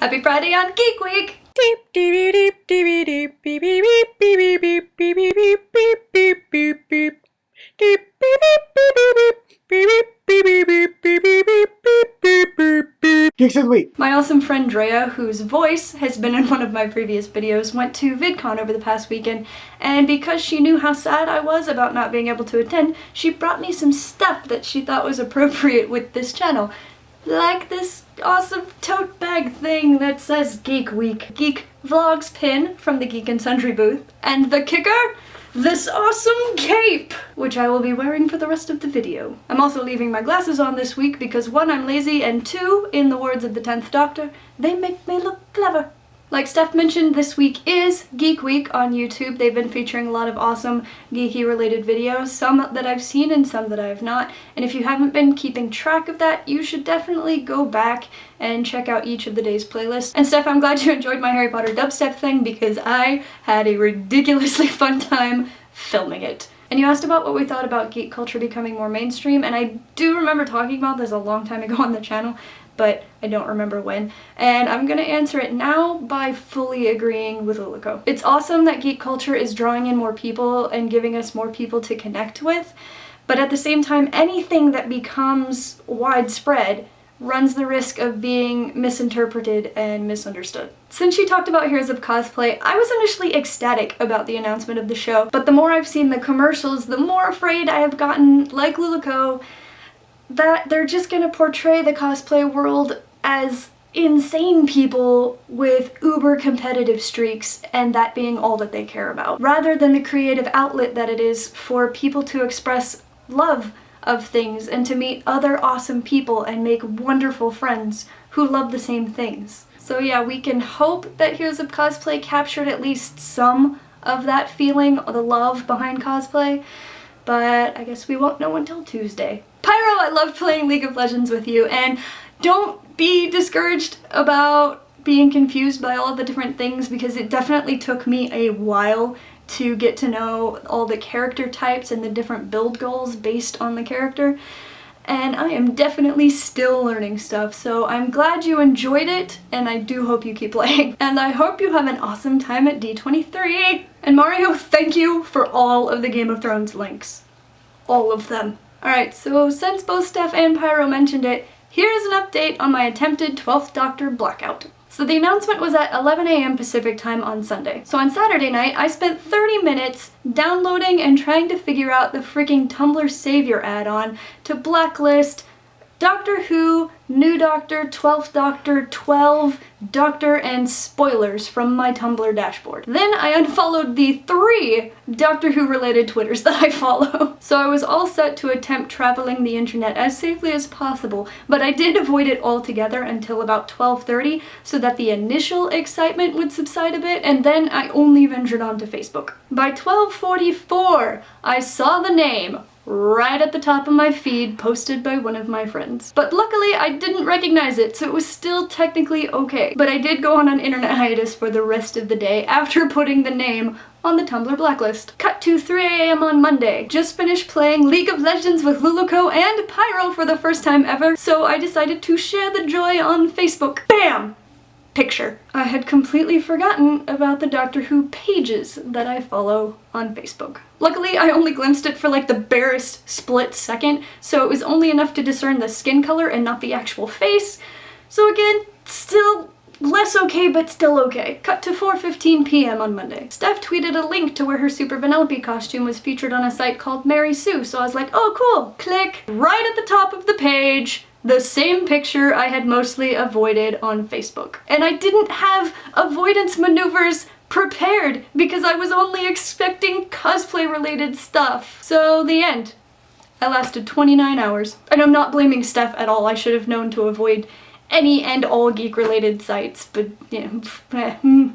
Happy Friday on Geek Week! Geeks of the Week. My awesome friend Drea, whose voice has been in one of my previous videos, went to VidCon over the past weekend, and because she knew how sad I was about not being able to attend, she brought me some stuff that she thought was appropriate with this channel. Like this awesome tote bag thing that says Geek Week. Geek Vlogs pin from the Geek and Sundry booth. And the kicker? This awesome cape, which I will be wearing for the rest of the video. I'm also leaving my glasses on this week because 1, I'm lazy, and 2, in the words of the 10th Doctor, they make me look clever. Like Steph mentioned, this week is Geek Week on YouTube. They've been featuring a lot of awesome geeky related videos, some that I've seen and some that I have not. And if you haven't been keeping track of that, you should definitely go back and check out each of the day's playlists. And Steph, I'm glad you enjoyed my Harry Potter dubstep thing because I had a ridiculously fun time filming it. And you asked about what we thought about geek culture becoming more mainstream, and I do remember talking about this a long time ago on the channel, but I don't remember when. And I'm gonna answer it now by fully agreeing with Uliko. It's awesome that geek culture is drawing in more people and giving us more people to connect with, but at the same time, anything that becomes widespread runs the risk of being misinterpreted and misunderstood. Since she talked about Heroes of Cosplay, I was initially ecstatic about the announcement of the show, but the more I've seen the commercials, the more afraid I have gotten, like Luliko, that they're just gonna portray the cosplay world as insane people with uber competitive streaks and that being all that they care about, rather than the creative outlet that it is for people to express love of things and to meet other awesome people and make wonderful friends who love the same things. So yeah, we can hope that Heroes of Cosplay captured at least some of that feeling, the love behind cosplay, but I guess we won't know until Tuesday. Pyro, I loved playing League of Legends with you, and don't be discouraged about being confused by all of the different things because it definitely took me a while to get to know all the character types and the different build goals based on the character. And I am definitely still learning stuff, so I'm glad you enjoyed it, and I do hope you keep playing. And I hope you have an awesome time at D23! And Mario, thank you for all of the Game of Thrones links. All of them. Alright, so since both Steph and Pyro mentioned it, here's an update on my attempted 12th Doctor blackout. So the announcement was at 11 a.m. Pacific time on Sunday. So on Saturday night, I spent 30 minutes downloading and trying to figure out the freaking Tumblr Savior add-on to blacklist Doctor Who, New Doctor, 12th Doctor, 12 Doctor, and spoilers from my Tumblr dashboard. Then I unfollowed the 3 Doctor Who related Twitters that I follow. So I was all set to attempt traveling the internet as safely as possible, but I did avoid it altogether until about 12:30 so that the initial excitement would subside a bit, and then I only ventured onto Facebook. By 12:44, I saw the name right at the top of my feed posted by one of my friends. But luckily I didn't recognize it, so it was still technically okay. But I did go on an internet hiatus for the rest of the day after putting the name on the Tumblr blacklist. Cut to 3 a.m. on Monday. Just finished playing League of Legends with Luliko and Pyro for the first time ever, so I decided to share the joy on Facebook. Bam! Picture. I had completely forgotten about the Doctor Who pages that I follow on Facebook. Luckily, I only glimpsed it for like the barest split second, so it was only enough to discern the skin color and not the actual face. So again, still less okay, but still okay. Cut to 4:15 p.m. on Monday. Steph tweeted a link to where her Super Vanellope costume was featured on a site called Mary Sue, so I was like, oh cool, click. Right at the top of the page, the same picture I had mostly avoided on Facebook. And I didn't have avoidance maneuvers prepared because I was only expecting cosplay related stuff. So the end. I lasted 29 hours. And I'm not blaming Steph at all. I should have known to avoid any and all geek related sites, but you know,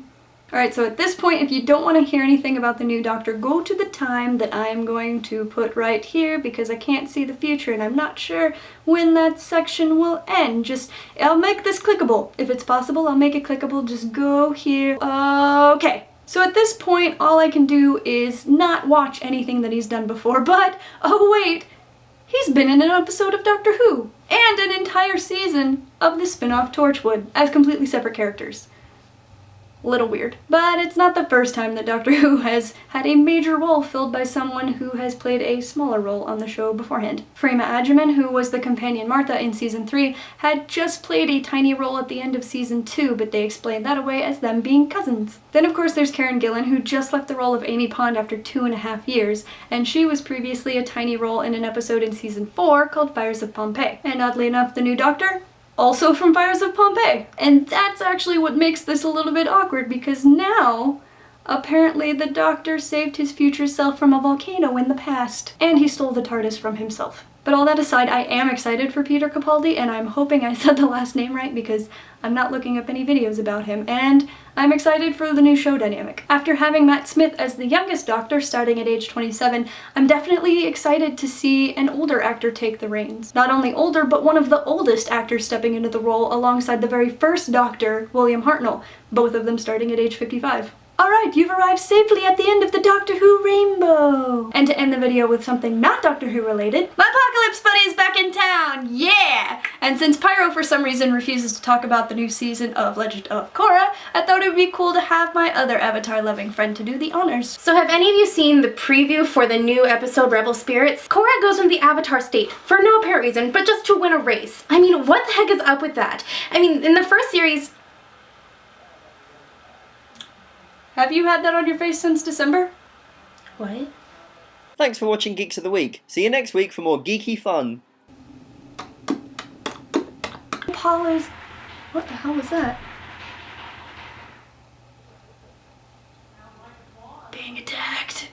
Alright, so at this point, if you don't want to hear anything about the new Doctor, go to the time that I'm going to put right here because I can't see the future and I'm not sure when that section will end. I'll make this clickable. If it's possible, I'll make it clickable. Just go here. Okay. So at this point, all I can do is not watch anything that he's done before, but, oh wait, he's been in an episode of Doctor Who. and an entire season of the spin-off Torchwood as completely separate characters. Little weird. But it's not the first time that Doctor Who has had a major role filled by someone who has played a smaller role on the show beforehand. Freema Agyeman, who was the companion Martha in season 3, had just played a tiny role at the end of season 2, but they explained that away as them being cousins. Then of course there's Karen Gillan, who just left the role of Amy Pond after 2.5 years, and she was previously a tiny role in an episode in season 4 called Fires of Pompeii. And oddly enough, the new Doctor? Also from Fires of Pompeii. And that's actually what makes this a little bit awkward, because now, apparently the Doctor saved his future self from a volcano in the past. And he stole the TARDIS from himself. But all that aside, I am excited for Peter Capaldi, and I'm hoping I said the last name right because I'm not looking up any videos about him, and I'm excited for the new show dynamic. After having Matt Smith as the youngest Doctor starting at age 27, I'm definitely excited to see an older actor take the reins. Not only older, but one of the oldest actors stepping into the role alongside the very first Doctor, William Hartnell, both of them starting at age 55. Alright, you've arrived safely at the end of the Doctor Who rainbow! And to end the video with something not Doctor Who related, my Apocalypse buddy is back in town! Yeah! And since Pyro for some reason refuses to talk about the new season of Legend of Korra, I thought it would be cool to have my other Avatar-loving friend to do the honors. So have any of you seen the preview for the new episode Rebel Spirits? Korra goes into the Avatar state for no apparent reason, but just to win a race. I mean, what the heck is up with that? I mean, in the first series, have you had that on your face since December? what? Thanks for watching Geeks of the Week. See you next week for more geeky fun. Paula's... what the hell was that? Being attacked.